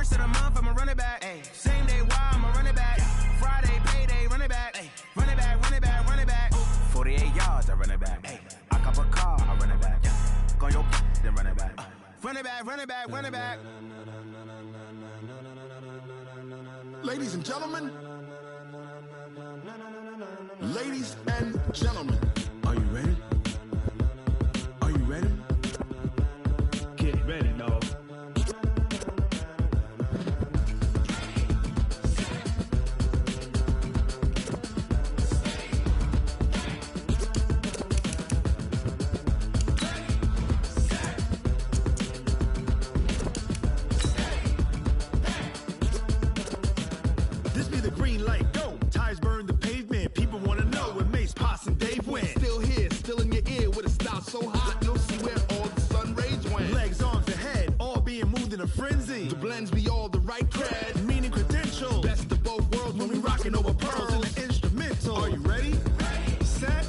First of the month, I'ma run it back. Ay. Same day, why I'ma run it back. Friday, payday, run it back. Ay. Run it back, run it back, run it back. 48 yards, I run it back. Ay. I cop a car, I run it back. Go your then run it back. Run it back, run it back, run it back. Ladies and gentlemen. Ladies and gentlemen. Are you ready? Are you ready? Get ready, dog. This be the green light, go. Tires burn the pavement. People want to know where Mace, Poss, and Dave went. Still here, still in your ear with a style so hot, you'll see where all the sun rays went. Legs, arms, and head, all being moved in a frenzy. The blends be all the right cred, meaning credentials. Best of both worlds when we rockin' over pearls in the instrumental. Are you ready? Set,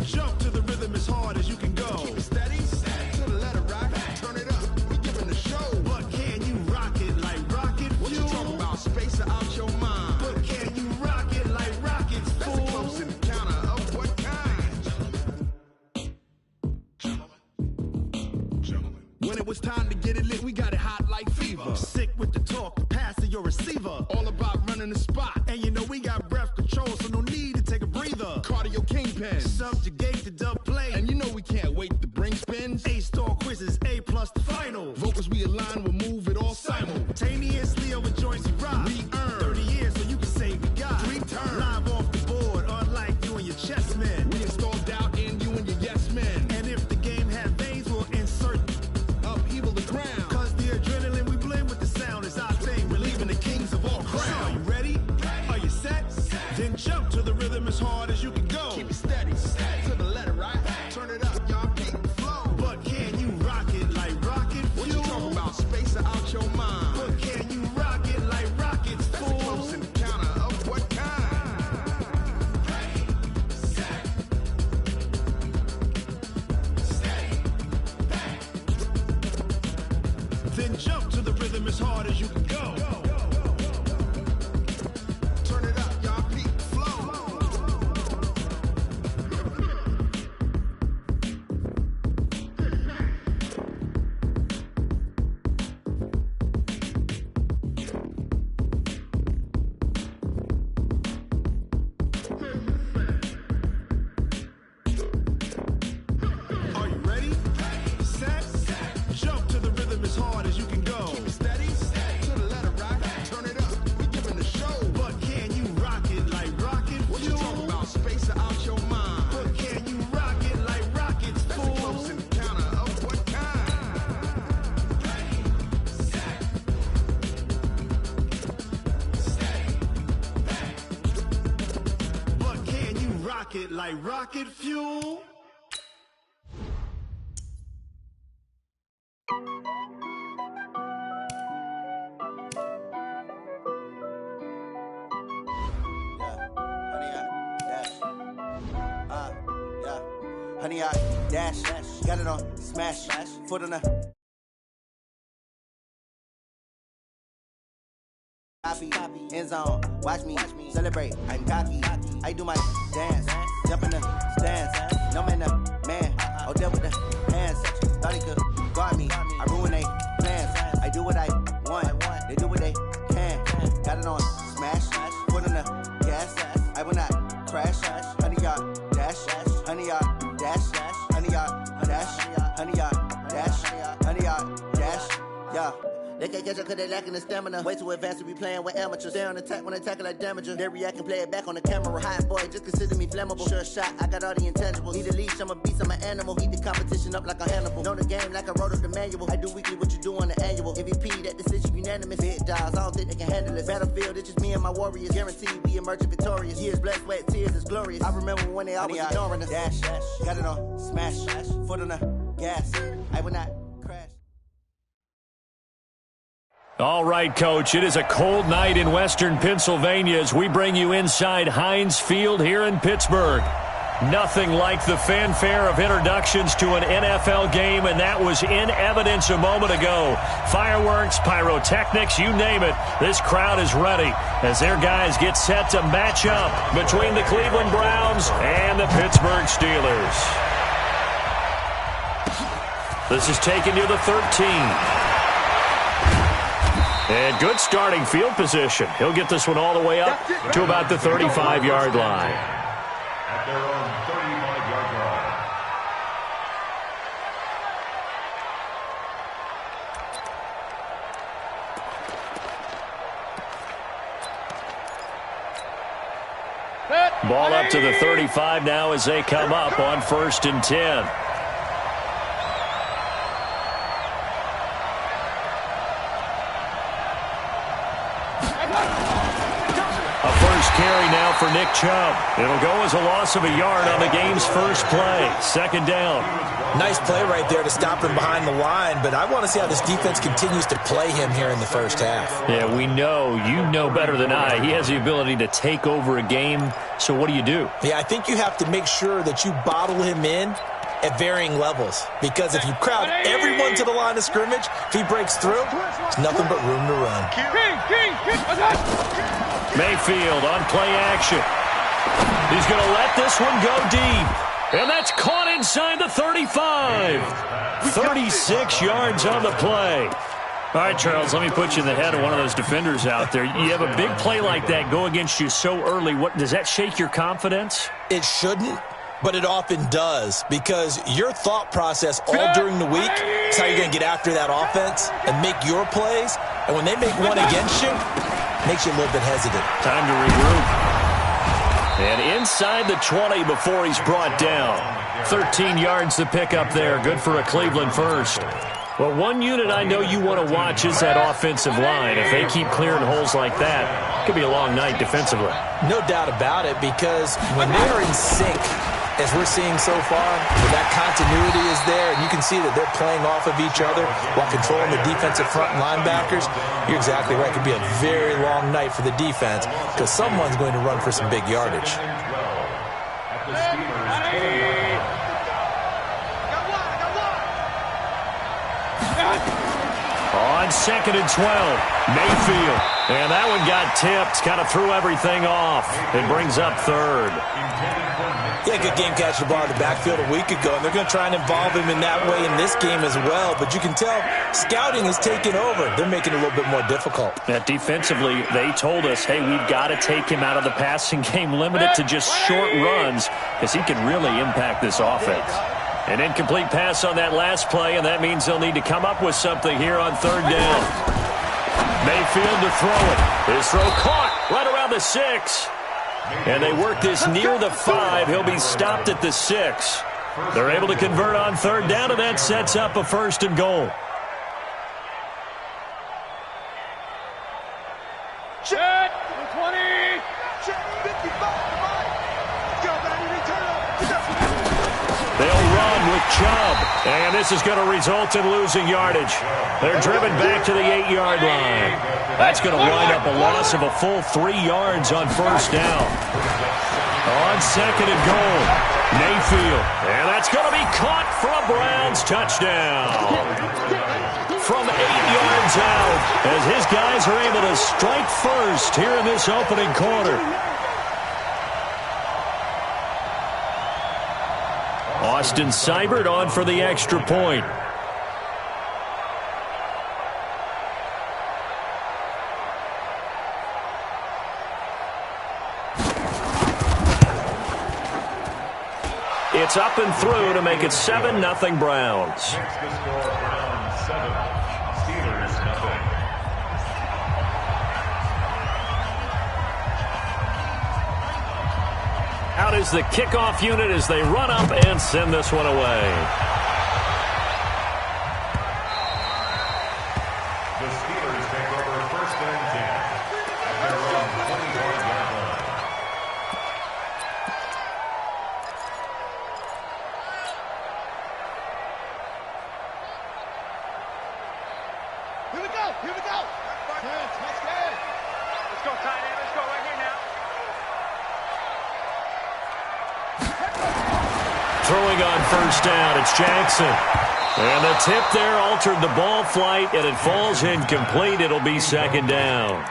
jump to the rhythm as hard as you can go. Keep it steady, to the letter rock, turn it up, we giving the show. But can you rock it like rocket fuel? What you talking about, space out your mind? But can you rock it like rockets, fool? That's a close encounter of what kind? Gentlemen. When it was time to get it lit, we got it hot like fever. Sick with the talk, the pass to your receiver. All about running the spot. And you know we got breath control, so no need to take a breather. Cardio kingpin, subjugate the dub play. And you know we can't wait to bring spins. A-star quizzes, A+ the final. Vocals we align, we'll move it all simultaneously over joints we rock. We earn 30 years, so you can say we got 3 turns. Live off the board, unlike you and your chess men. We install doubt in you and your yes men. And if the game had veins, we'll insert upheaval the ground. Cause the adrenaline we blend with the sound is our thing. We're leaving the kings of all crowns. So are you ready? Are you set? Then jump to the rhythm as hard as you can go. Keep it steady, to the letter right. Turn it up, y'all keep the flow. But can you rock it like rocket fuel? What you talking about, space out your mind? But can you rock it like rockets, fool? That's a close encounter of what kind? Then jump to the rhythm as hard as you can go. Turn it up, y'all peep the flow. Are you ready? Set, jump to the rhythm as hard as you can go. Keep it steady, to the letter rock. Turn it up, we giving the show. But can you rock it like rocket fuel? What you talking about, space out your mind? But can you rock it like rockets, fool? That's a close encounter of what kind? But can you rock it like rocket fuel? Honey, I dash, got it on, smash, foot on the copy, end zone, watch me, celebrate, I'm cocky, I do my dance, jump in the stands, no man up, man, oh deal with the hands, thought he could guard me, I ruin they plans, I do what I want, they do what they can, got it on, smash, foot on the gas, I will not crash, honey, y'all dash, honey, y'all dash, honey, y'all dash, honey, y'all dash, honey, y'all dash, yeah. They can't catch up cause they lacking the stamina. Way too advanced to be playing with amateurs. Stay on attack when attack like damager. They react and play it back on the camera. Hot boy, just consider me flammable. Sure shot, I got all the intangibles. Need a leash, I'm a beast, I'm an animal. Heat the competition up like a Hannibal. Know the game like I wrote up the manual. I do weekly what you do on the annual. MVP, that decision unanimous. Big dials, I don't think they can handle it. Battlefield, it's just me and my warriors. Guaranteed we emerging victorious. Years, blood, sweat, tears, it's glorious. I remember when they always ignoring us. Dash, got it on, smash, foot on the gas. I will not crash. All right, Coach, it is a cold night in western Pennsylvania as we bring you inside Heinz Field here in Pittsburgh. Nothing like the fanfare of introductions to an NFL game, and that was in evidence a moment ago. Fireworks, pyrotechnics, you name it. This crowd is ready as their guys get set to match up between the Cleveland Browns and the Pittsburgh Steelers. This is taken near the 13. And good starting field position. He'll get this one all the way up to about the 35-yard line. At their own 35-yard line. Ball up to the 35 now as they come up on 1st and 10. Carry now for Nick Chubb. It'll go as a loss of a yard on the game's first play. 2nd down. Nice play right there to stop him behind the line, but I want to see how this defense continues to play him here in the first half. Yeah, we know. You know better than I. He has the ability to take over a game, so what do you do? Yeah, I think you have to make sure that you bottle him in at varying levels, because if you crowd everyone to the line of scrimmage, if he breaks through, there's nothing but room to run. Mayfield on play action. He's going to let this one go deep. And that's caught inside the 35. 36 yards on the play. All right, Charles, let me put you in the head of one of those defenders out there. You have a big play like that go against you so early. What does that shake your confidence? It shouldn't, but it often does, because your thought process all during the week is how you're going to get after that offense and make your plays. And when they make one against you, it makes you a little bit hesitant. Time to regroup. And inside the 20 before he's brought down. 13 yards to pick up there. Good for a Cleveland first. Well, one unit I know you want to watch is that offensive line. If they keep clearing holes like that, it could be a long night defensively. No doubt about it, because when they're in sync, as we're seeing so far, that continuity is there, and you can see that they're playing off of each other while controlling the defensive front linebackers. You're exactly right. It could be a very long night for the defense, because someone's going to run for some big yardage. On 2nd and 12, Mayfield. And that one got tipped, kind of threw everything off. It brings up 3rd. Yeah, good game catching the ball in the backfield a week ago, and they're going to try and involve him in that way in this game as well. But you can tell scouting is taking over. They're making it a little bit more difficult. Yeah, defensively, they told us, hey, we've got to take him out of the passing game, limit it to just short runs, because he can really impact this offense. An incomplete pass on that last play, and that means they'll need to come up with something here on 3rd down. Mayfield to throw it. His throw caught right around the 6. And they work this near the 5. He'll be stopped at the 6. They're able to convert on 3rd down, and that sets up a 1st and goal. Check! 20! Check! 55! They'll run with Chubb, and this is going to result in losing yardage. They're driven back to the 8-yard line. That's going to wind up a loss of a full 3 yards on 1st down. On 2nd and goal, Mayfield, and that's going to be caught for a Browns touchdown. From 8 yards out, as his guys are able to strike first here in this opening quarter. Austin Seibert on for the extra point. It's up and through to make it 7-0 Browns. Next to score, Browns 7, Steelers nothing. Out is the kickoff unit as they run up and send this one away. The Steelers take over 1st and 10 at their own 21-yard line. Here we go! Here we go! Let's go, tight end. Let's go right here now. Throwing on first down, it's Jackson. And the tip there altered the ball flight, and it falls incomplete. It'll be second down.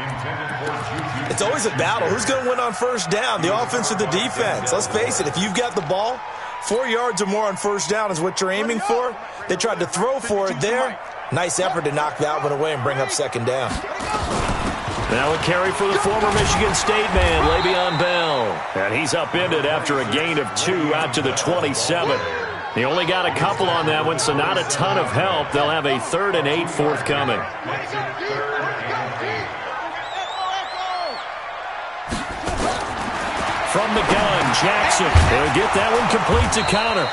It's always a battle. Who's going to win on first down, the offense or the defense? Let's face it, if you've got the ball, 4 yards or more on first down is what you're aiming for. They tried to throw for it there. Nice effort to knock that one away and bring up second down. Now a carry for the former Michigan State man, Le'Veon Bell. And he's upended after a gain of 2 out to the 27. He only got a couple on that one, so not a ton of help. They'll have a 3rd and 8 forthcoming. From the gun, Jackson. He'll get that one complete to Connor.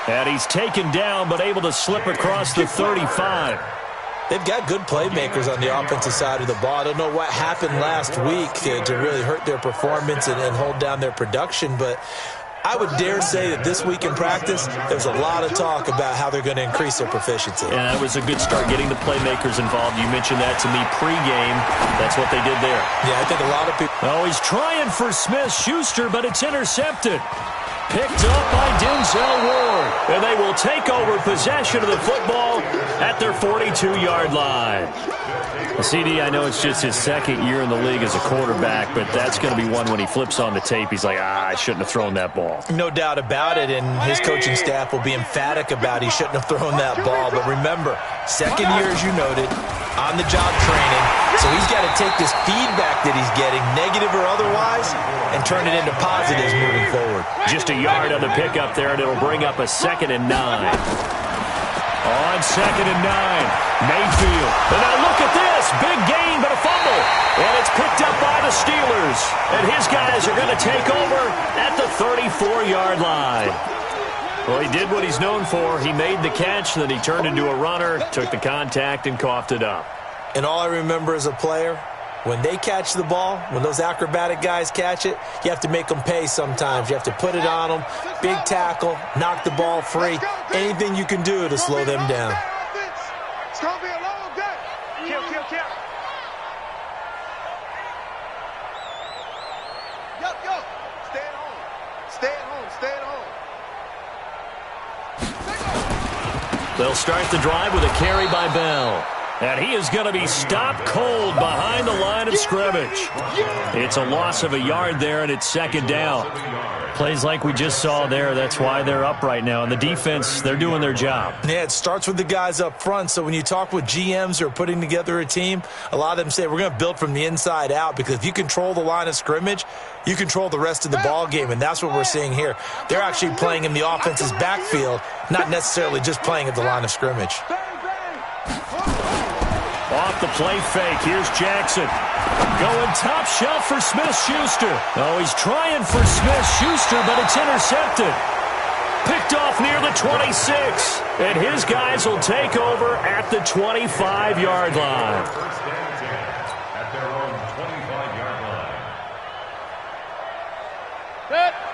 And he's taken down, but able to slip across the 35. They've got good playmakers on the offensive side of the ball. I don't know what happened last week to really hurt their performance and hold down their production, but I would dare say that this week in practice, there's a lot of talk about how they're going to increase their proficiency. Yeah, that was a good start, getting the playmakers involved. You mentioned that to me pregame. That's what they did there. Yeah, I think a lot of people... Oh, he's trying for Smith-Schuster, but it's intercepted. Picked up by Denzel Ward. And they will take over possession of the football at their 42-yard line. CD, I know it's just his second year in the league as a quarterback, but that's going to be one when he flips on the tape. He's like, I shouldn't have thrown that ball. No doubt about it, and his coaching staff will be emphatic about he shouldn't have thrown that ball. But remember, second year, as you noted, on-the-job training, so he's got to take this feedback that he's getting, negative or otherwise, and turn it into positives moving forward. Just a yard on the pickup there, and it'll bring up a 2nd and 9. On 2nd and 9. Mayfield. And now look at this. Big gain, but a fumble. And it's picked up by the Steelers. And his guys are going to take over at the 34-yard line. Well, he did what he's known for. He made the catch, then he turned into a runner, took the contact, and coughed it up. And all I remember as a player, when they catch the ball, when those acrobatic guys catch it, you have to make them pay sometimes. You have to put it on them, big tackle, knock the ball free, anything you can do to slow them down. It's going to be a long day. Kill. Yo. Stay at home. Stay at home. They'll start the drive with a carry by Bell. And he is going to be stopped cold behind the line of scrimmage. It's a loss of a yard there, and it's 2nd down. Plays like we just saw there. That's why they're up right now. And the defense, they're doing their job. Yeah, it starts with the guys up front. So when you talk with GMs who are putting together a team, a lot of them say we're going to build from the inside out, because if you control the line of scrimmage, you control the rest of the ball game, and that's what we're seeing here. They're actually playing in the offense's backfield, not necessarily just playing at the line of scrimmage. Off the play fake, here's Jackson. Going top shelf for Smith-Schuster. Oh, he's trying for Smith-Schuster, but it's intercepted. Picked off near the 26. And his guys will take over at the 25-yard line. First down, 10 at their own 25-yard line.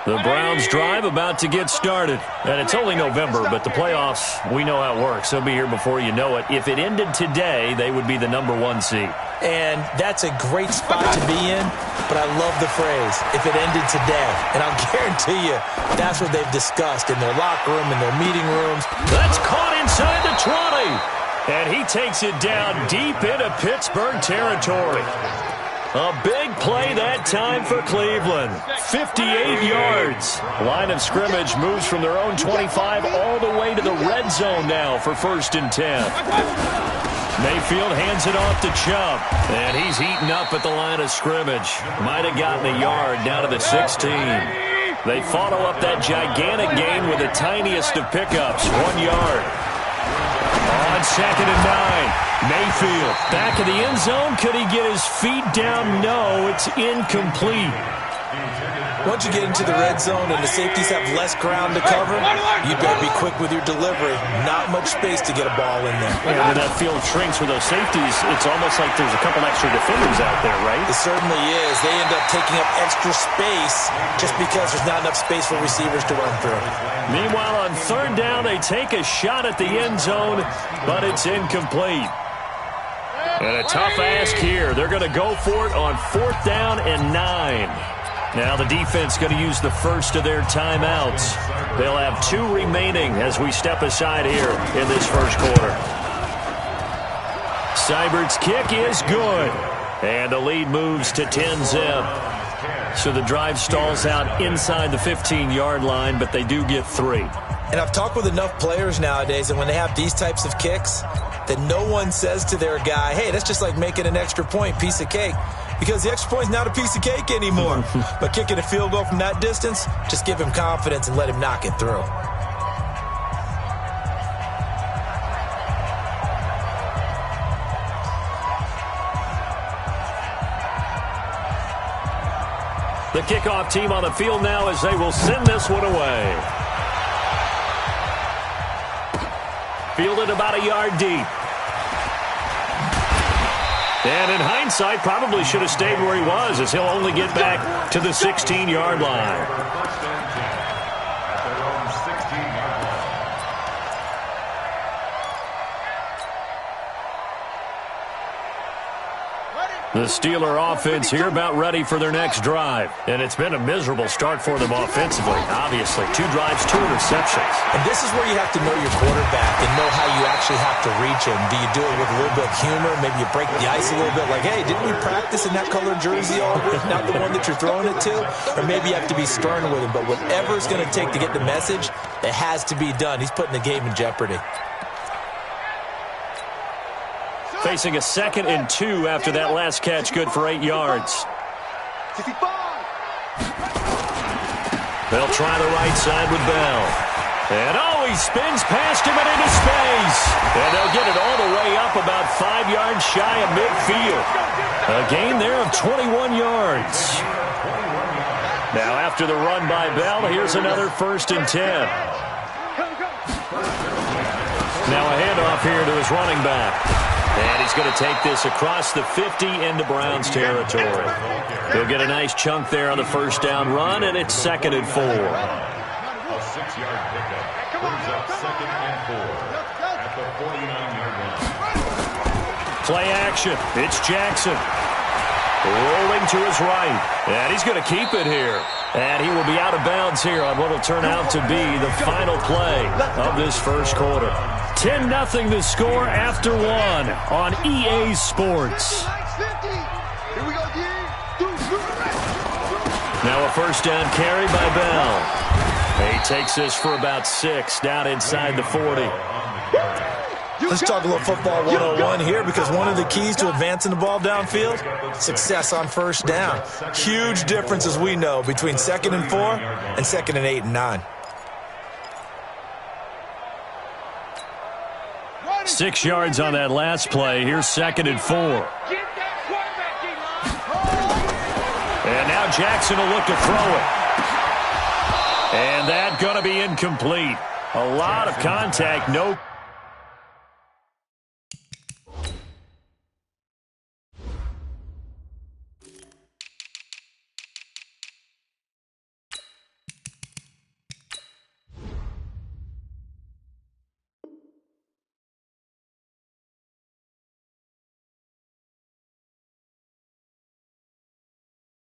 The Browns drive about to get started. And it's only November, but the playoffs, we know how it works. They'll be here before you know it. If it ended today, they would be the #1 seed. And that's a great spot to be in, but I love the phrase, if it ended today. And I'll guarantee you, that's what they've discussed in their locker room, in their meeting rooms. That's caught inside the 20. And he takes it down deep into Pittsburgh territory. A big play that time for Cleveland. 58 yards. Line of scrimmage moves from their own 25 all the way to the red zone now for 1st and 10. Mayfield hands it off to Chubb. And he's heating up at the line of scrimmage. Might have gotten a yard down to the 16. They follow up that gigantic gain with the tiniest of pickups, 1 yard. On 2nd and 9. Mayfield back in the end zone. Could he get his feet down? No, it's incomplete. Once you get into the red zone and the safeties have less ground to cover, you better be quick with your delivery. Not much space to get a ball in there. Yeah, when that field shrinks for those safeties, it's almost like there's a couple extra defenders out there, right? It certainly is. They end up taking up extra space just because there's not enough space for receivers to run through. Meanwhile, on 3rd down, they take a shot at the end zone, but it's incomplete. And a tough ask here. They're going to go for it on 4th down and 9. Now the defense going to use the first of their timeouts. They'll have 2 remaining as we step aside here in this first quarter. Seibert's kick is good. And the lead moves to 10-zip. So the drive stalls out inside the 15-yard line, but they do get 3. And I've talked with enough players nowadays, and when they have these types of kicks, that no one says to their guy, hey, that's just like making an extra point, piece of cake. Because the extra point's not a piece of cake anymore. But kicking a field goal from that distance, just give him confidence and let him knock it through. The kickoff team on the field now as they will send this one away. Fielded about a yard deep. And in hindsight, probably should have stayed where he was, as he'll only get back to the 16-yard line. The Steeler offense here about ready for their next drive. And it's been a miserable start for them offensively, obviously. 2 drives, 2 interceptions. And this is where you have to know your quarterback and know how you actually have to reach him. Do you do it with a little bit of humor? Maybe you break the ice a little bit like, hey, didn't we practice in that colored jersey all week, not the one that you're throwing it to? Or maybe you have to be stern with him. But whatever it's going to take to get the message, it has to be done. He's putting the game in jeopardy. Facing a 2nd and 2 after that last catch, good for 8 yards. They'll try the right side with Bell. And he spins past him and into space. And they'll get it all the way up about 5 yards shy of midfield. A gain there of 21 yards. Now after the run by Bell, here's another 1st and 10. Now a handoff here to his running back. And he's going to take this across the 50 into Browns territory. He'll get a nice chunk there on the first down run, and it's 2nd and 4. A 6-yard pickup brings up 2nd and 4 at the 49-yard line. Play action. It's Jackson. Rolling to his right. And he's going to keep it here. And he will be out of bounds here on what will turn out to be the final play of this first quarter. 10-0 the score after 1 on EA Sports. Now a first down carry by Bell. He takes this for about 6 down inside the 40. Let's talk a little football 101 here, because one of the keys to advancing the ball downfield, success on first down. Huge difference, as we know, between 2nd and 4 and 2nd and 8 and 9. 6 yards on that last play. Here's 2nd and 4. And now Jackson will look to throw it. And that's going to be incomplete. A lot of contact, no.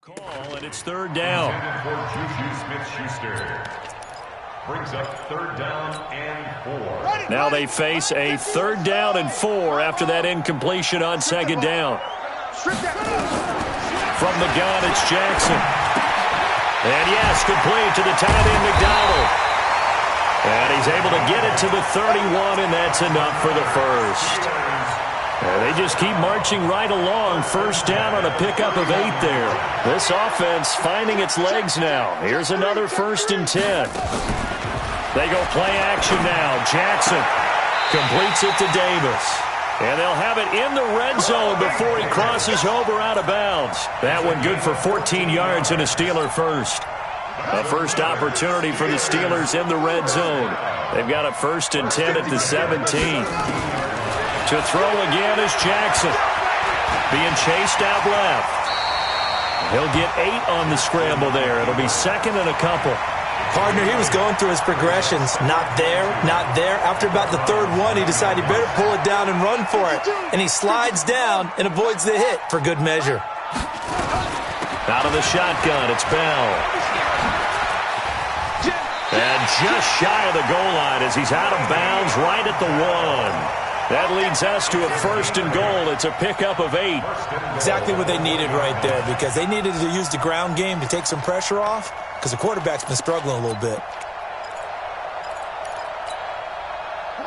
Call, and it's 3rd down. For Juju Smith-Schuster. Brings up 3rd down and 4. Now they face a 3rd down and 4 after that incompletion on 2nd down. From the gun, it's Jackson. And yes, complete to the tight end, McDonald. And he's able to get it to the 31, and that's enough for the first. And they just keep marching right along. First down on a pickup of 8 there. This offense finding its legs now. Here's another 1st and 10. They go play action now. Jackson completes it to Davis. And they'll have it in the red zone before he crosses over out of bounds. That one good for 14 yards and a Steeler first. A first opportunity for the Steelers in the red zone. They've got a 1st and 10 at the 17. To throw again is Jackson. Being chased out left. He'll get 8 on the scramble there. It'll be 2nd and a couple. Partner, he was going through his progressions. Not there, not there. After about the 3rd one, he decided he better pull it down and run for it. And he slides down and avoids the hit for good measure. Out of the shotgun, it's Bell. And just shy of the goal line as he's out of bounds right at the 1. That leads us to a 1st and goal. It's a pickup of 8. Exactly what they needed right there, because they needed to use the ground game to take some pressure off, because the quarterback's been struggling a little bit.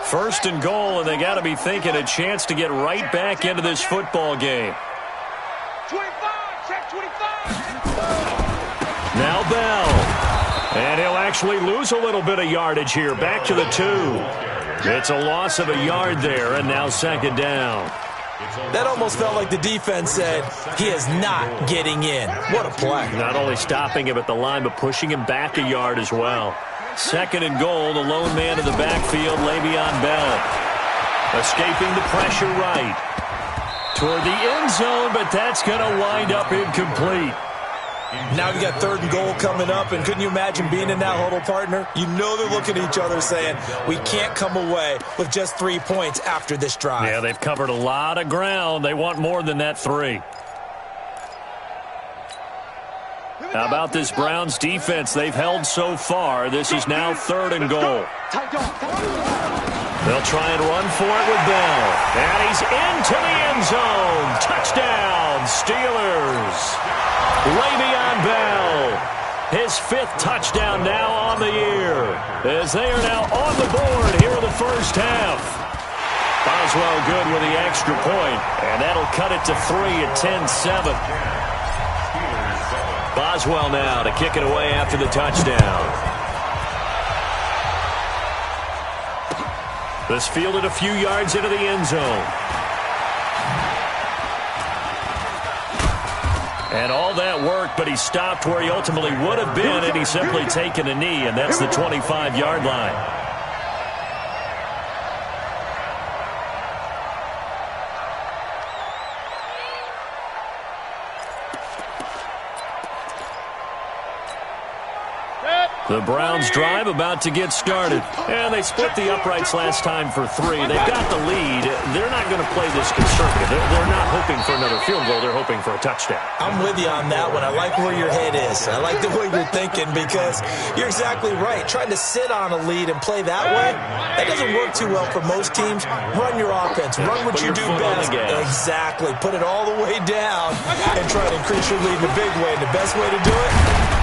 1st and goal, and they got to be thinking a chance to get right back into this football game. 25, check 25. Now Bell. And he'll actually lose a little bit of yardage here. Back to the 2. It's a loss of a yard there, and now 2nd down. That almost felt like the defense said, he is not getting in. What a play. Not only stopping him at the line, but pushing him back a yard as well. 2nd and goal, the lone man in the backfield, Le'Veon Bell. Escaping the pressure right. Toward the end zone, but that's going to wind up incomplete. Now we got 3rd and goal coming up, and couldn't you imagine being in that huddle, partner? You know they're looking at each other saying, we can't come away with just 3 points after this drive. Yeah, they've covered a lot of ground. They want more than that 3. How about this Browns defense they've held so far? This is now 3rd and goal. They'll try and run for it with Bell. And he's into the end zone. Touchdown, Steelers. Le'Veon Bell, his 5th touchdown now on the year, as they are now on the board here in the first half. Boswell good with the extra point, and that'll cut it to 3 at 10-7. Boswell now to kick it away after the touchdown. This fielded a few yards into the end zone. And all that work, but he stopped where he ultimately would have been, and he's simply taken a knee, and that's the 25-yard line. The Browns drive about to get started. And they split the uprights last time for 3. They've got the lead. They're not going to play this conservative. They're not hoping for another field goal. They're hoping for a touchdown. I'm with you on that one. I like where your head is. I like the way you're thinking, because you're exactly right. Trying to sit on a lead and play that way, that doesn't work too well for most teams. Run your offense. Run what you do best. Exactly. Put it all the way down and try to increase your lead in a big way. And the best way to do it,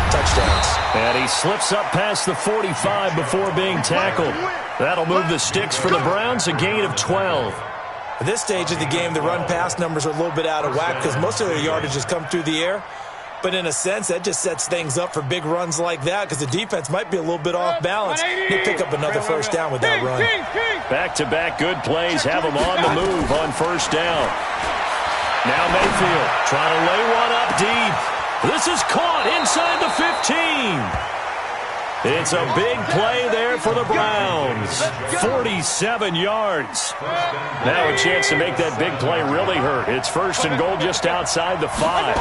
touchdowns. And he slips up past the 45 before being tackled. That'll move the sticks for the Browns, a gain of 12. At this stage of the game, the run-pass numbers are a little bit out of whack because most of their yardage has come through the air. But in a sense, that just sets things up for big runs like that, because the defense might be a little bit off balance. They pick up another 1st down with that run. Back-to-back good plays have them on the move on 1st down. Now Mayfield trying to lay one up deep. This is caught inside the 15. It's a big play there for the Browns. 47 yards. Now a chance to make that big play really hurt. It's 1st and goal just outside the 5.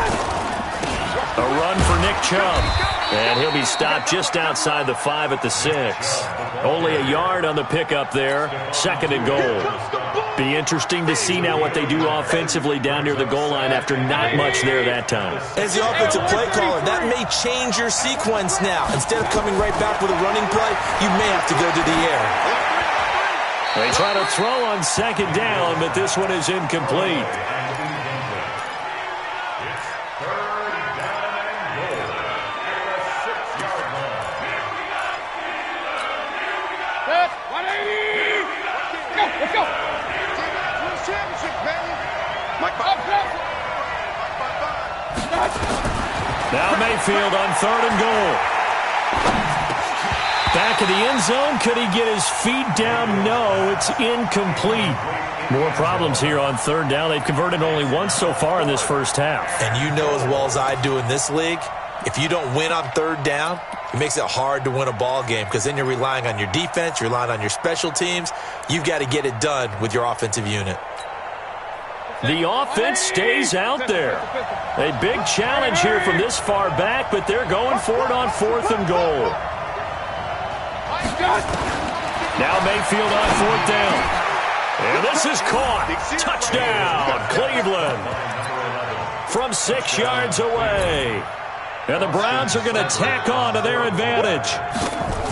A run for Nick Chubb. And he'll be stopped just outside the 5 at the 6. Only a yard on the pickup there. 2nd and goal. Be interesting to see now what they do offensively down near the goal line after not much there that time. As the offensive play caller, that may change your sequence now. Instead of coming right back with a running play, you may have to go to the air. They try to throw on 2nd down, but this one is incomplete. Now Mayfield on 3rd and goal. Back of the end zone. Could he get his feet down? No, it's incomplete. More problems here on 3rd down. They've converted only once so far in this first half. And you know as well as I do in this league, if you don't win on 3rd down, it makes it hard to win a ball game, because then you're relying on your defense, you're relying on your special teams. You've got to get it done with your offensive unit. The offense stays out there. A big challenge here from this far back, but they're going for it on 4th and goal. Now Mayfield on 4th down. And this is caught. Touchdown, Cleveland. from 6 yards away. And the Browns are going to tack on to their advantage.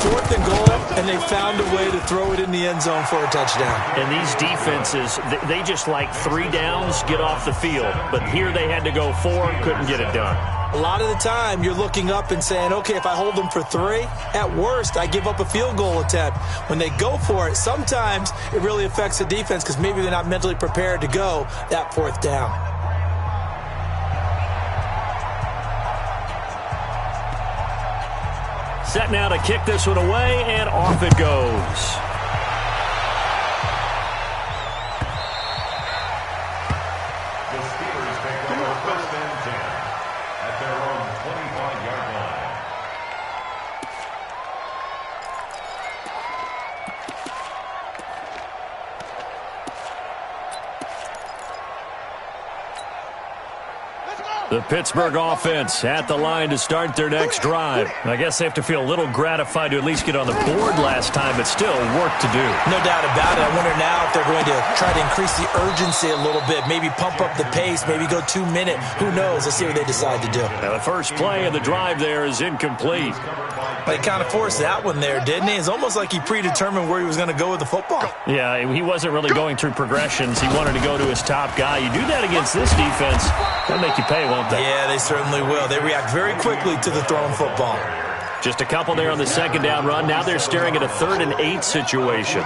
4th and goal, and they found a way to throw it in the end zone for a touchdown. And these defenses, they just like 3 downs, get off the field. But here they had to go 4, couldn't get it done. A lot of the time, you're looking up and saying, okay, if I hold them for 3, at worst, I give up a field goal attempt. When they go for it, sometimes it really affects the defense because maybe they're not mentally prepared to go that 4th down. Set now to kick this one away, and off it goes. The Steelers take over 1st and 10 at their own 25-yard line. The Pittsburgh offense at the line to start their next drive. I guess they have to feel a little gratified to at least get on the board last time, but still work to do. No doubt about it. I wonder now if they're going to try to increase the urgency a little bit, maybe pump up the pace, maybe go 2-minute. Who knows? Let's see what they decide to do. Now the first play of the drive there is incomplete. But he kind of forced that one there, didn't he? It's almost like he predetermined where he was going to go with the football. Yeah, he wasn't really going through progressions. He wanted to go to his top guy. You do that against this defense, they'll make you pay, won't they? Yeah, they certainly will. They react very quickly to the thrown football. Just a couple there on the 2nd down run. Now they're staring at a 3rd and 8 situation.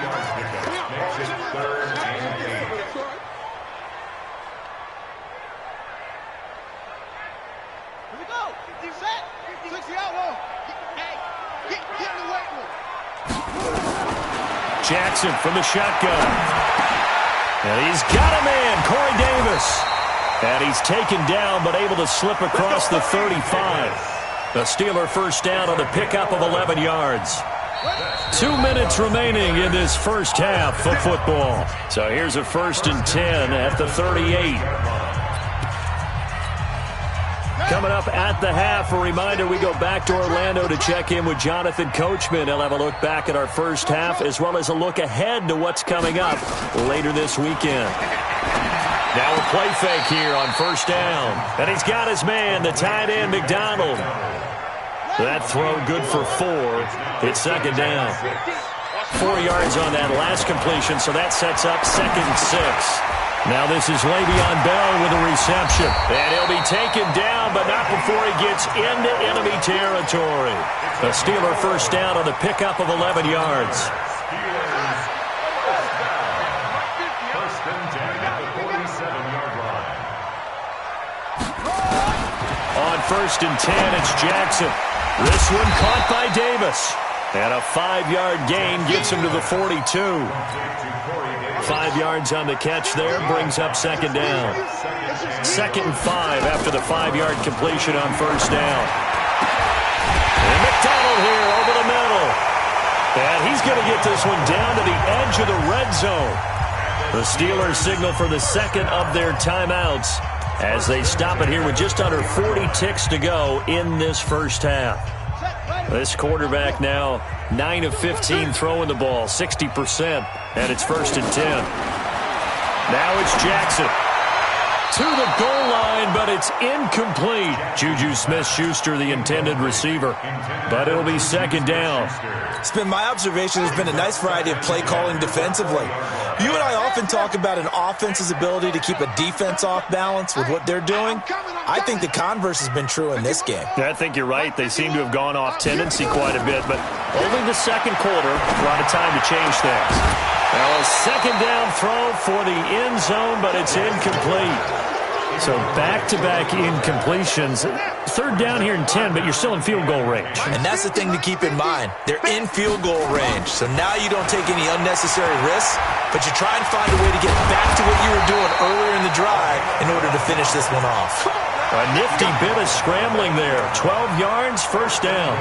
Jackson from the shotgun. And he's got a man, Corey Davis. And he's taken down, but able to slip across the 35. The Steeler first down on the pickup of 11 yards. 2 minutes remaining in this first half of football. So here's a 1st and 10 at the 38. Coming up at the half, a reminder, we go back to Orlando to check in with Jonathan Coachman. He'll have a look back at our first half as well as a look ahead to what's coming up later this weekend. Now a play fake here on 1st down. And he's got his man, the tight end, McDonald. That throw good for 4. It's 2nd down. 4 yards on that last completion, so that sets up 2nd and 6. Now this is Le'Veon Bell with a reception. And he'll be taken down, but not before he gets into enemy territory. The Steeler first down on the pickup of 11 yards. First and 10 at the 47-yard line. On 1st and 10, it's Jackson. This one caught by Davis. And a 5-yard gain gets him to the 42. 5 yards on the catch there, brings up 2nd down. 2nd and 5 after the 5-yard completion on 1st down. And McDonald here over the middle. And he's going to get this one down to the edge of the red zone. The Steelers signal for the 2nd of their timeouts as they stop it here with just under 40 ticks to go in this first half. This quarterback now 9 of 15 throwing the ball, 60%, and it's 1st and 10. Now it's Jackson to the goal line, but it's incomplete. Juju Smith-Schuster, the intended receiver, but it'll be 2nd down. It's been my observation there's been a nice variety of play calling defensively. You and I often talk about an offense's ability to keep a defense off balance with what they're doing. I think the converse has been true in this game. I think you're right. They seem to have gone off tendency quite a bit, but only the 2nd quarter, a lot of time to change things. Now a 2nd down throw for the end zone, but it's incomplete. So back-to-back incompletions. 3rd down here and 10, but you're still in field goal range. And that's the thing to keep in mind. They're in field goal range. So now you don't take any unnecessary risks, but you try and find a way to get back to what you were doing earlier in the drive in order to finish this one off. A nifty bit of scrambling there. 12 yards, 1st down.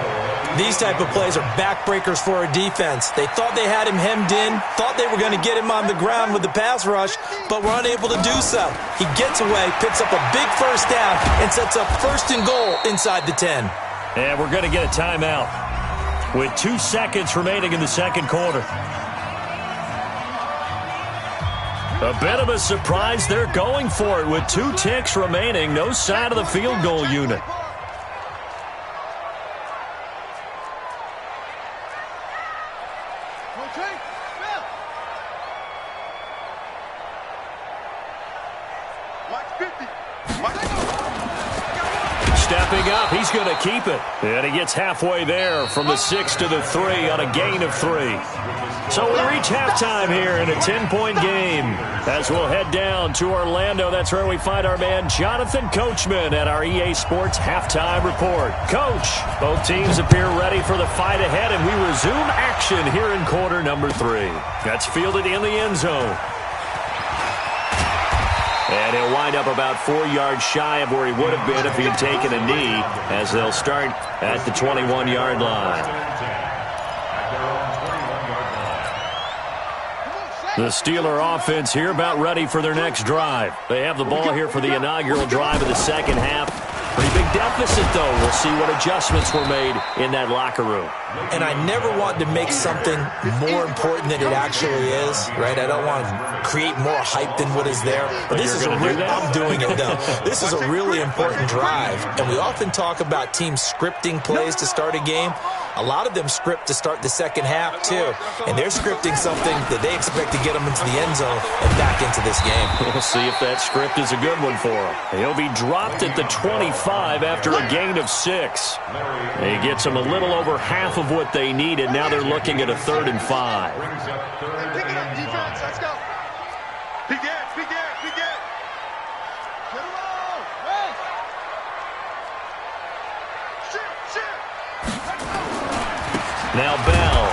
These type of plays are backbreakers for a defense. They thought they had him hemmed in, thought they were going to get him on the ground with the pass rush, but were unable to do so. He gets away, picks up a big 1st down, and sets up 1st and goal inside the 10. And we're going to get a timeout with 2 seconds remaining in the 2nd quarter. A bit of a surprise. They're going for it with 2 ticks remaining. No sign of the field goal unit. Stepping up, he's going to keep it. And he gets halfway there from the 6 to the 3 on a gain of 3. So we reach halftime here in a 10-point game. As we'll head down to Orlando, that's where we find our man Jonathan Coachman at our EA Sports Halftime Report. Coach, both teams appear ready for the fight ahead, and we resume action here in quarter number 3. That's fielded in the end zone. And he'll wind up about 4 yards shy of where he would have been if he had taken a knee, as they'll start at the 21-yard line. The Steeler offense here about ready for their next drive. They have the ball here for the inaugural drive of the second half. Pretty big deficit, though. We'll see what adjustments were made in that locker room. And I never want to make something more important than it actually is, right? I don't want to create more hype than what is there. But this is a really, I'm doing it, though. This is a really important drive. And we often talk about teams scripting plays to start a game. A lot of them script to start the second half, too. And they're scripting something that they expect to get them into the end zone and back into this game. We'll see if that script is a good one for him. He'll be dropped at the 25 after a gain of 6. He gets them a little over half of what they needed. Now they're looking at a 3rd and 5. Pick it up, defense. Let's go. Pick it. Get him on. Hey. Now Bell.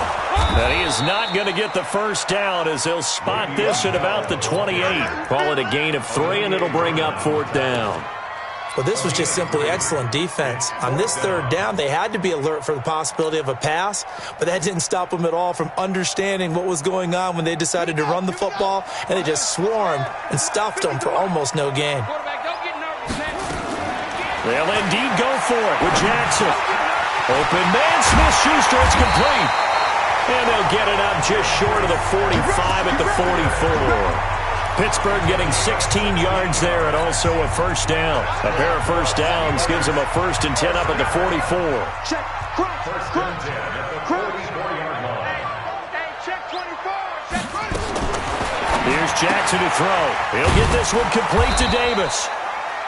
And he is not going to get the first down as they'll spot this at about the 28. Call it a gain of 3, and it'll bring up 4th down. Well, this was just simply excellent defense. On this 3rd down, they had to be alert for the possibility of a pass, but that didn't stop them at all from understanding what was going on when they decided to run the football, and they just swarmed and stuffed them for almost no gain. They'll indeed go for it with Jackson. Open man, Smith-Schuster, it's complete. And they'll get it up just short of the 45 at the 44. Pittsburgh getting 16 yards there and also a first down. A pair of first downs gives them a 1st and 10 up at the 44. Check. First and 10 at the 44-yard line. Hey, check 24. Check 20. Here's Jackson to throw. He'll get this one complete to Davis.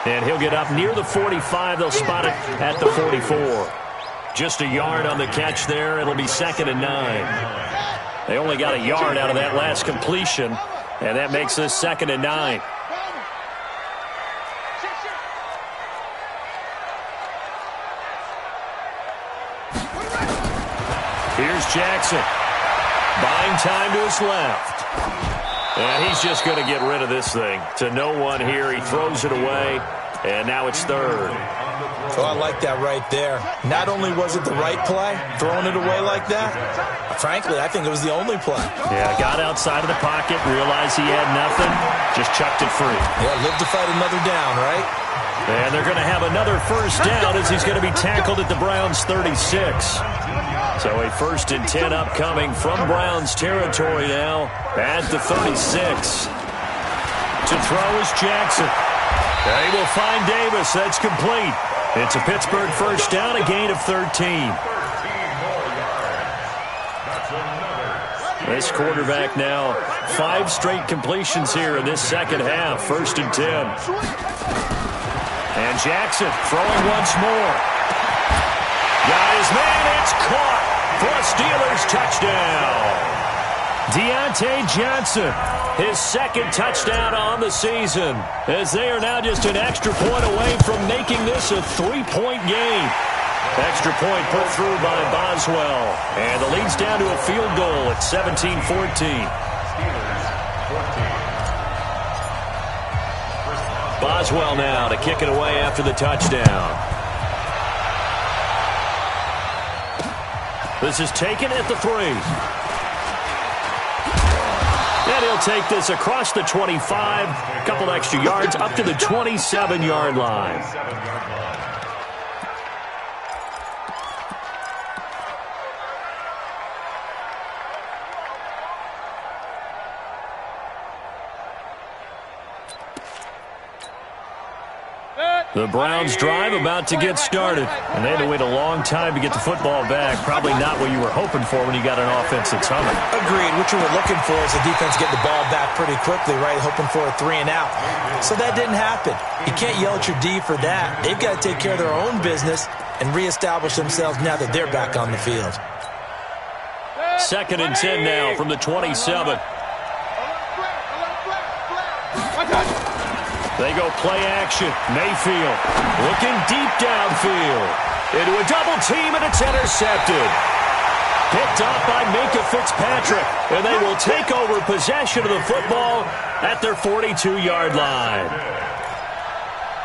And he'll get up near the 45. They'll spot it at the 44. Just a yard on the catch there. It'll be 2nd and 9. They only got a yard out of that last completion, and that makes this 2nd and 9. Here's Jackson. Buying time to his left. And he's just going to get rid of this thing. To no one here. He throws it away, and now it's 3rd. Oh, I like that right there. Not only was it the right play, throwing it away like that, frankly, I think it was the only play. Yeah, got outside of the pocket, realized he had nothing, just chucked it free. Yeah, live to fight another down, right? And they're going to have another first down as he's going to be tackled at the Browns' 36. So a 1st and 10 upcoming from Browns territory now at the 36. To throw is Jackson. They will find Davis. That's complete. It's a Pittsburgh first down, a gain of 13. This quarterback now 5 straight completions here in this second half. 1st and 10. And Jackson throwing once more. Got his man. It's caught for a Steelers touchdown. Deontay Johnson, his 2nd touchdown on the season, as they are now just an extra point away from making this a 3-point game. Extra point put through by Boswell, and the lead's down to a field goal at 17-14. Boswell now to kick it away after the touchdown. This is taken at the 3. And he'll take this across the 25, a couple extra yards, up to the 27-yard line. The Browns drive about to get started. And they had to wait a long time to get the football back. Probably not what you were hoping for when you got an offense that's humming. Agreed. What you were looking for is the defense getting the ball back pretty quickly, right? Hoping for a 3-and-out. So that didn't happen. You can't yell at your D for that. They've got to take care of their own business and reestablish themselves now that they're back on the field. 2nd and 10 now from the 27. They go play action. Mayfield looking deep downfield. Into a double team, and it's intercepted. Picked off by Minka Fitzpatrick, and they will take over possession of the football at their 42-yard line.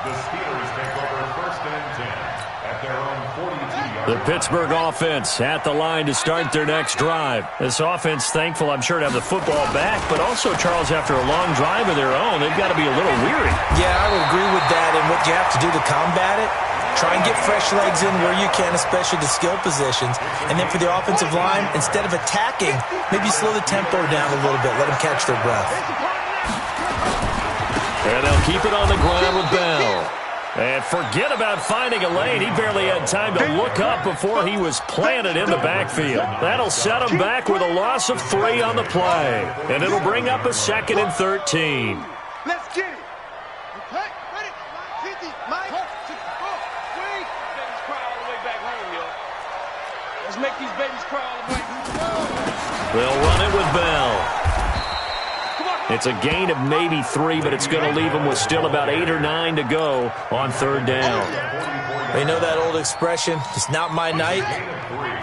The Steelers take over 1st and 10 at their own 42-yard line. The Pittsburgh offense at the line to start their next drive. This offense, thankful, I'm sure, to have the football back, but also, Charles, after a long drive of their own, they've got to be a little weary. Yeah, I would agree with that, and what you have to do to combat it, try and get fresh legs in where you can, especially the skill positions. And then for the offensive line, instead of attacking, maybe slow the tempo down a little bit, let them catch their breath. And they'll keep it on the ground with Bell. And forget about finding a lane. He barely had time to look up before he was planted in the backfield. That'll set him back with a loss of 3 on the play. And it'll bring up a 2nd and 13. Let's get it. Okay, ready? 50, Mike. Wait. Babies cry all the way back home, yo. Let's make these babies cry all the way. They'll run it with Bell. It's a gain of maybe 3, but it's going to leave them with still about 8 or 9 to go on 3rd down. You know that old expression, it's not my night?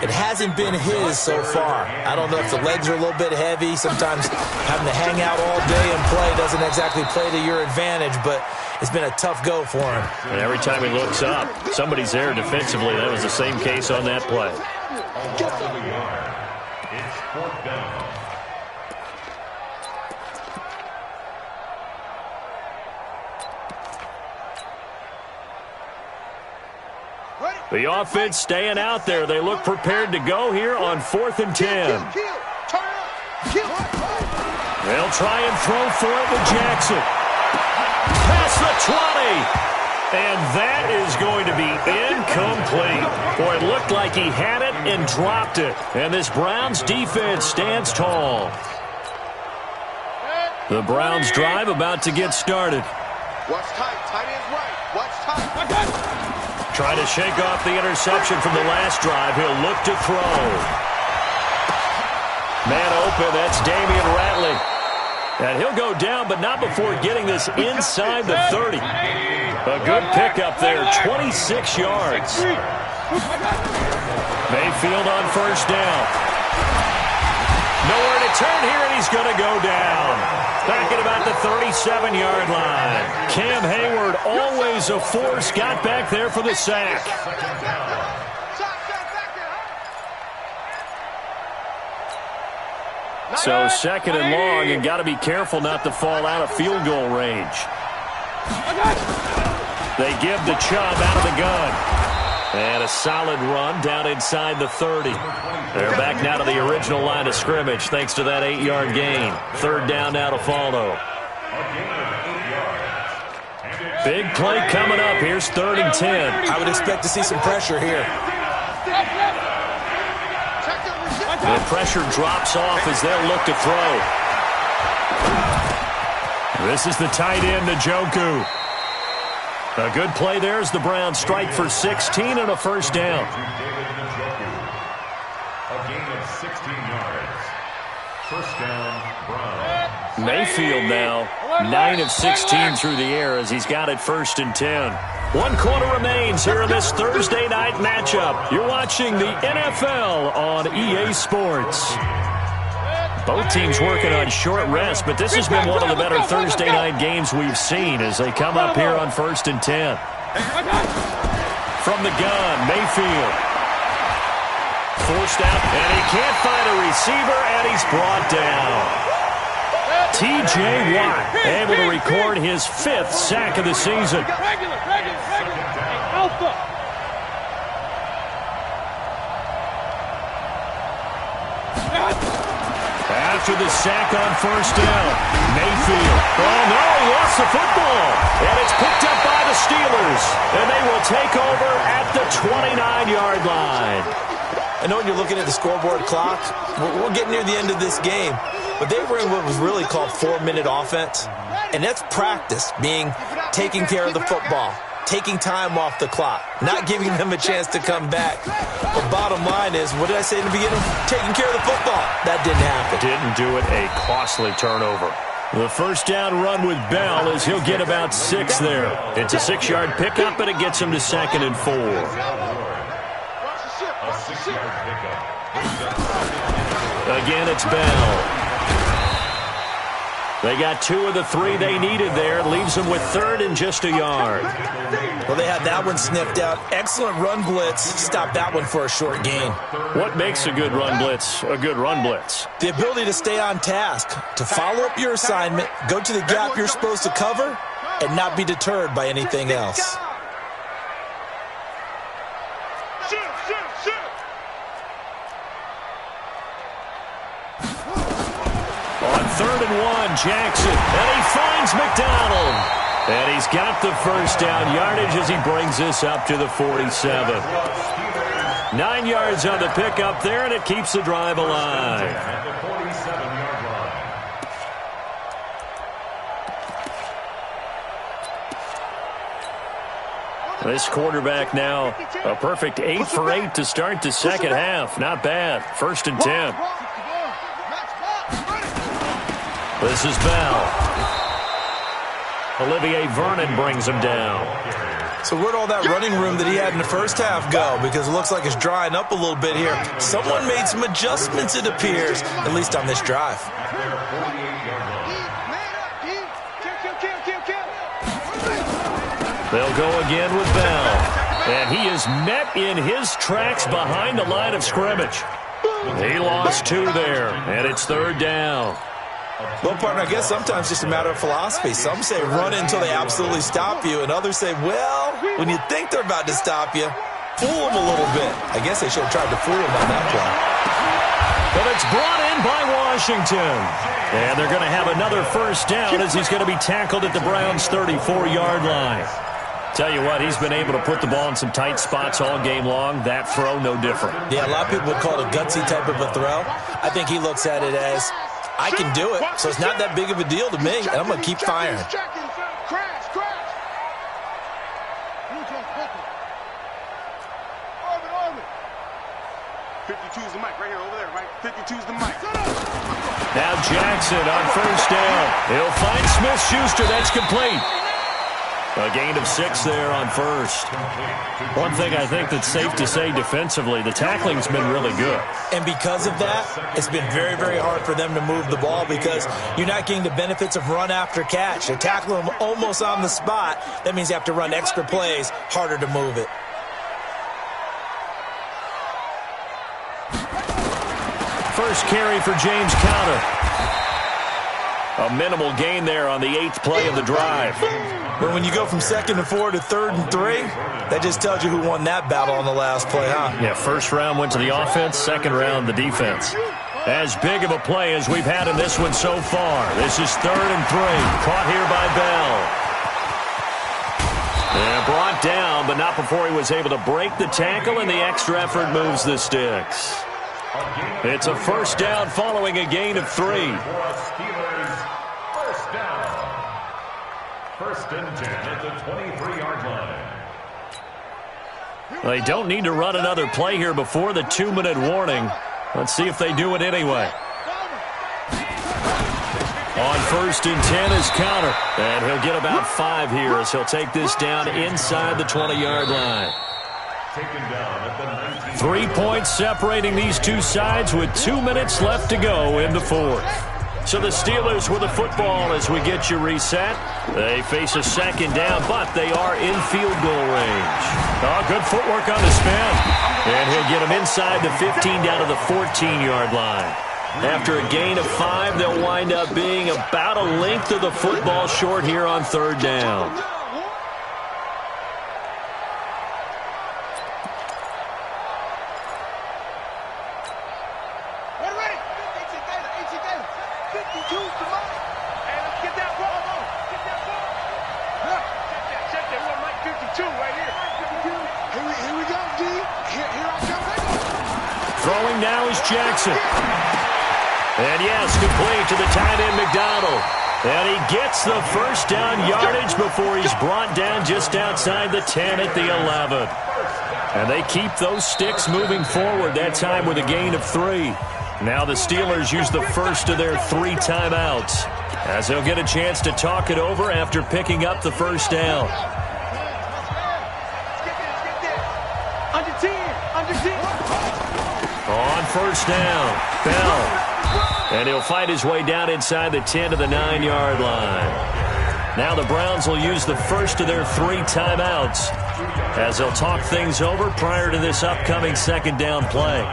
It hasn't been his so far. I don't know if the legs are a little bit heavy. Sometimes having to hang out all day and play doesn't exactly play to your advantage, but it's been a tough go for him. And every time he looks up, somebody's there defensively. That was the same case on that play. It's 4th down. The offense staying out there. They look prepared to go here on 4th and 10. They'll try and throw for it with Jackson. Past the 20. And that is going to be incomplete. Boy, it looked like he had it and dropped it. And this Browns defense stands tall. The Browns drive about to get started. Watch tight. Tight ends right. Watch tight. Trying to shake off the interception from the last drive. He'll look to throw. Man open, that's Damian Ratley. And he'll go down, but not before getting this inside the 30. A good pickup there, 26 yards. Mayfield on 1st down. Nowhere to turn here, and he's going to go down. Back at about the 37-yard line. Cam Hayward, always a force, got back there for the sack. So 2nd and long, and got to be careful not to fall out of field goal range. They give the Chubb out of the gun. And a solid run down inside the 30. They're back now to the original line of scrimmage thanks to that 8-yard gain. 3rd down now to follow. Big play coming up. Here's 3rd and 10. I would expect to see some pressure here. The pressure drops off as they'll look to throw. This is the tight end, Njoku. A good play there as the Browns strike for 16 and a 1st down. A gain of 16 yards. 1st down, Browns. Mayfield now, 9 of 16 through the air as he's got it 1st and 10. 1 quarter remains here in this Thursday night matchup. You're watching the NFL on EA Sports. Both teams working on short rest, but this has been one of the better Thursday night games we've seen as they come up here on 1st and 10. From the gun, Mayfield. Forced out, and he can't find a receiver, and he's brought down. T.J. Watt able to record his 5th sack of the season. After the sack on 1st down, Mayfield. Oh, no, he lost the football. And it's picked up by the Steelers. take over at the 29-yard line. I know when you're looking at the scoreboard clock, we're getting near the end of this game, but they were in what was really called 4-minute offense, and that's practice, being taking care of the football, taking time off the clock, not giving them a chance to come back. But bottom line is, what did I say in the beginning? Taking care of the football. That didn't happen. Didn't do it, a costly turnover. The first down run with Bell is he'll get about 6 there. It's a 6-yard pickup, and it gets him to 2nd and 4. A 6-yard pickup. Again, it's Bell. They got 2 of the 3 they needed there. Leaves them with 3rd and just a yard. Well, they had that one sniffed out. Excellent run blitz. Stopped that one for a short gain. What makes a good run blitz a good run blitz? The ability to stay on task, to follow up your assignment, go to the gap you're supposed to cover, and not be deterred by anything else. On 3rd and 1, Jackson, and he finds McDonald. And he's got the first down yardage as he brings this up to the 47. 9 yards on the pickup there, and it keeps the drive alive. At the 47-yard line. This quarterback now a perfect 8 for 8 to start the second half. Not bad. 1st and 10. This is Bell. Olivier Vernon brings him down. So where'd all that running room that he had in the first half go? Because it looks like it's drying up a little bit here. Someone made some adjustments, it appears, at least on this drive. They'll go again with Bell. And he is met in his tracks behind the line of scrimmage. He lost 2 there, and it's 3rd down. Well, partner, I guess sometimes it's just a matter of philosophy. Some say run until they absolutely stop you, and others say, well, when you think they're about to stop you, fool them a little bit. I guess they should have tried to fool him on that play. But it's brought in by Washington. And they're going to have another first down as he's going to be tackled at the Browns' 34-yard line. Tell you what, he's been able to put the ball in some tight spots all game long. That throw, no different. Yeah, a lot of people would call it a gutsy type of a throw. I think he looks at it as, I can do it, so it's not that big of a deal to me, and I'm going to keep firing. Now Jackson on first down. He'll find Smith-Schuster. That's complete. A gain of 6 there on first. One thing I think that's safe to say defensively, the tackling's been really good. And because of that, it's been very, very hard for them to move the ball because you're not getting the benefits of run after catch. They're tackling them almost on the spot. That means you have to run extra plays, harder to move it. First carry for James Conner. A minimal gain there on the 8th play of the drive. But when you go from 2nd and 4 to 3rd and 3, that just tells you who won that battle on the last play, huh? Yeah, first round went to the offense, second round the defense. As big of a play as we've had in this one so far. This is 3rd and 3. Caught here by Bell. And brought down, but not before he was able to break the tackle, and the extra effort moves the sticks. It's a first down following a gain of 3. First down. 1st and 10 at the 23-yard line. They don't need to run another play here before the 2-minute warning. Let's see if they do it anyway. On 1st and 10 is Conner. And he'll get about 5 here as he'll take this down inside the 20-yard line. Taken down at the 19. 3 points separating these two sides with 2 minutes left to go in the 4th. So the Steelers with the football as we get you reset. They face a second down, but they are in field goal range. Oh, good footwork on the spin. And he'll get them inside the 15 down to the 14-yard line. After a gain of 5, they'll wind up being about a length of the football short here on 3rd down. Throwing now is Jackson. And yes, complete to the tight end McDonald. And he gets the first down yardage before he's brought down just outside the 10 at the 11. And they keep those sticks moving forward, that time with a gain of 3. Now the Steelers use the first of their 3 timeouts, as they'll get a chance to talk it over after picking up the first down. On first down, Bell. And he'll fight his way down inside the 10 to the 9-yard line. Now the Browns will use the first of their 3 timeouts as they'll talk things over prior to this upcoming second down play.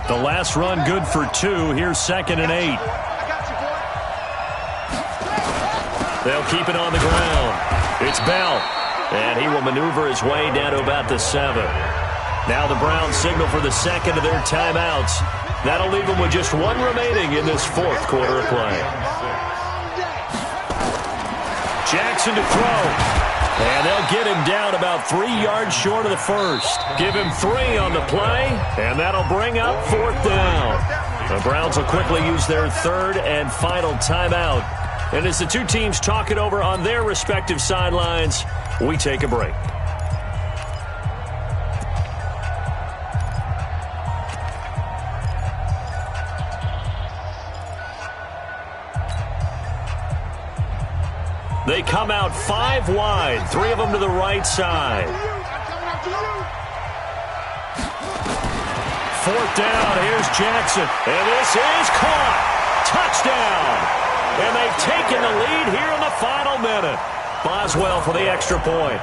The last run good for 2. Here's 2nd and 8. They'll keep it on the ground. It's Bell. And he will maneuver his way down to about the 7. Now the Browns signal for the second of their timeouts. That'll leave them with just 1 remaining in this 4th quarter of play. Jackson to throw. And they'll get him down about 3 yards short of the first. Give him 3 on the play, and that'll bring up 4th down. The Browns will quickly use their 3rd and final timeout. And as the two teams talk it over on their respective sidelines, we take a break. They come out 5 wide, 3 of them to the right side. 4th down, here's Jackson. And this is caught. Touchdown. And they've taken the lead here in the final minute. Boswell for the extra point.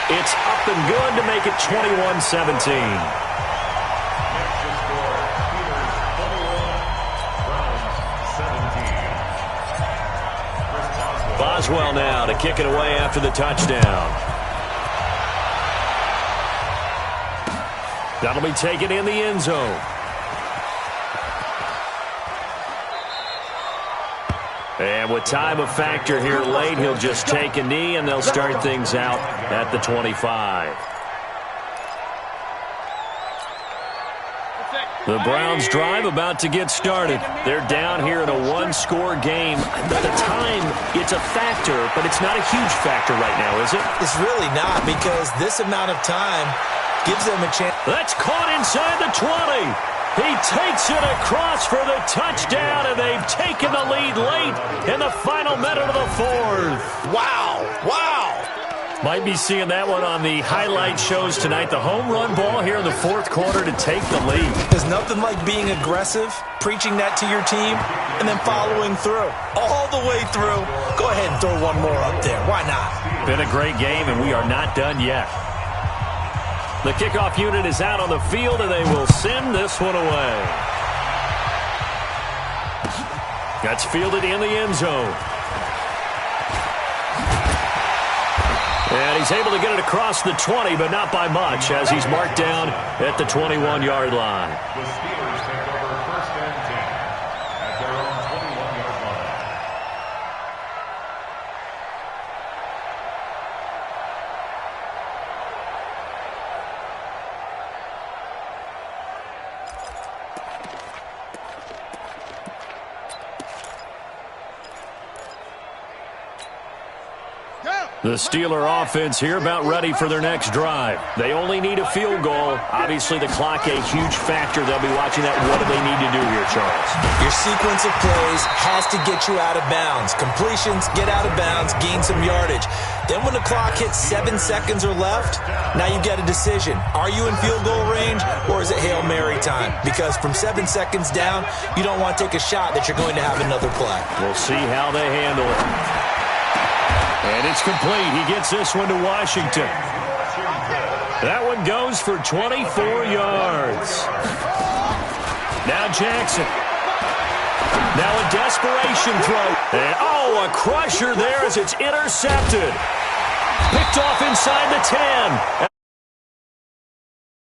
It's up and good to make it 21-17. Boswell now to kick it away after the touchdown. That'll be taken in the end zone. And with time a factor here late, he'll just take a knee and they'll start things out at the 25. The Browns drive about to get started. They're down here in a 1-score game. At the time, it's a factor, but it's not a huge factor right now, is it? It's really not, because this amount of time gives them a chance. That's caught inside the 20. He takes it across for the touchdown, and they've taken the lead late in the final minute of the 4th. Wow. Wow. Might be seeing that one on the highlight shows tonight. The home run ball here in the 4th quarter to take the lead. There's nothing like being aggressive, preaching that to your team, and then following through. All the way through. Go ahead and throw one more up there. Why not? Been a great game, and we are not done yet. The kickoff unit is out on the field, and they will send this one away. That's fielded in the end zone. And he's able to get it across the 20, but not by much, as he's marked down at the 21-yard line. The Steelers take over 1st and 10 at their own 21-yard line. The Steeler offense here about ready for their next drive. They only need a field goal. Obviously, the clock a huge factor. They'll be watching that. What do they need to do here, Charles? Your sequence of plays has to get you out of bounds. Completions, get out of bounds, gain some yardage. Then when the clock hits 7 seconds or left, now you get a decision. Are you in field goal range, or is it Hail Mary time? Because from 7 seconds down, you don't want to take a shot that you're going to have another play. We'll see how they handle it. And it's complete. He gets this one to Washington. That one goes for 24 yards. Now Jackson. Now a desperation throw. And, oh, a crusher there as it's intercepted. Picked off inside the 10.